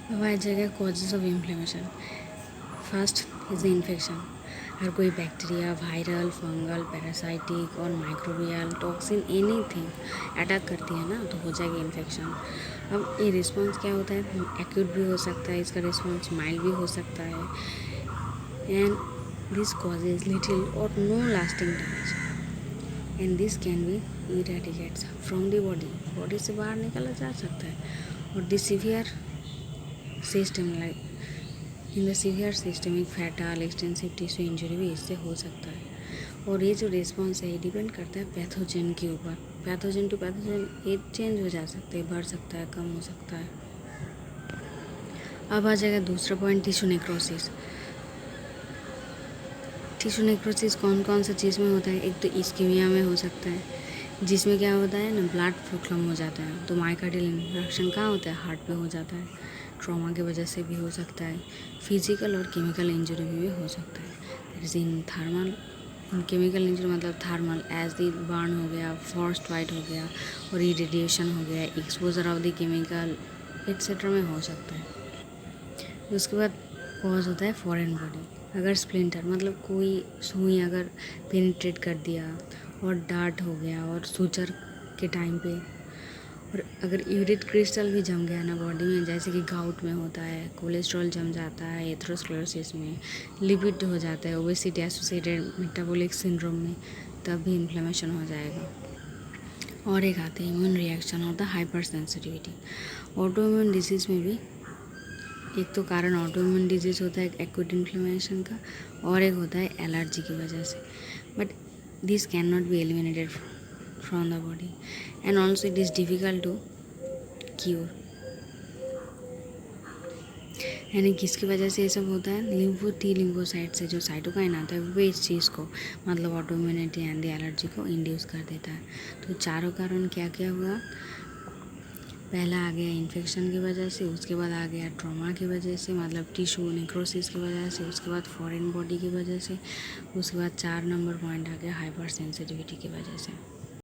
अब आ जाएगा causes of inflammation. First is infection. अगर कोई बैक्टीरिया, वायरल, फंगल, पैरासाइटिक और माइक्रोबियल टॉक्सिन एनीथिंग अटैक करती है ना, तो हो जाएगी इन्फेक्शन। अब ये रिस्पॉन्स क्या होता है, एक्यूट भी हो सकता है, इसका रिस्पॉन्स माइल्ड भी हो सकता है, and this causes little or no lasting damage, and this can be eradicates from the body, body से बाहर निकाला जा सकता है। और this severe system like in the severe systemic fatal extensive tissue injury भी इससे हो सकता है। और ये जो रिस्पॉन्स है ये डिपेंड करता है पैथोजन के ऊपर। पैथोजन टू पैथोजन ये चेंज हो जा सकते हैं, बढ़ सकता है, कम हो सकता है। अब आ जाएगा दूसरा point, tissue necrosis. Tissue necrosis कौन कौन सा चीज़ में होता है, एक तो इस्कीमिया में हो सकता है, जिसमें क्या होता है ना, ब्लड फ्लो कम हो जाता है। तो माइकार्डियल इन्फेक्शन कहाँ होता है, हार्ट पे हो जाता है, ट्रॉमा की वजह से भी हो सकता है। फिजिकल और केमिकल इंजरी भी हो सकता है। That is in thermal, in chemical injury मतलब थर्मल एज द बर्न हो गया, फॉरेस्ट फाइट हो गया, और इरेडिएशन हो गया, exposure of the chemical etcetera में हो सकता है। उसके बाद कॉज होता है फॉरेन बॉडी। अगर स्प्लिंटर मतलब कोई सुई अगर पेनिट्रेट कर दिया और डार्ट हो गया और सूचर के टाइम पे, और अगर यूरिक क्रिस्टल भी जम गया ना बॉडी में, जैसे कि गाउट में होता है, कोलेस्ट्रॉल जम जाता है, एथेरोस्क्लेरोसिस में, लिपिड हो जाता है, ओबेसिटी एसोसिएटेड मेटाबॉलिक सिंड्रोम में, तब भी इन्फ्लेमेशन हो जाएगा। और एक आते हैं इम्यून रिएक्शन और the hyper sensitivity. Auto immune disease में भी एक तो कारण ऑटो इम्यून डिजीज़ होता है एक्यूट इन्फ्लेमेशन का, और एक होता है एलर्जी की वजह से। But this can not be eliminated from the body, and also it is difficult to cure. यानी किसकी वजह से ये सब होता है, लिम्फो टी लिम्फोसाइट से जो साइटोकाइन आता है वो इस चीज़ को मतलब auto immunity and the allergy को इंड्यूस कर देता है। तो चारों कारण क्या क्या हुआ, पहला आ गया इन्फेक्शन की वजह से, उसके बाद आ गया ट्रॉमा की वजह से मतलब टिश्यू नेक्रोसिस की वजह से, उसके बाद फॉरेन बॉडी की वजह से, उसके बाद 4 नंबर पॉइंट आ गया हाइपर सेंसिटिविटी की वजह से।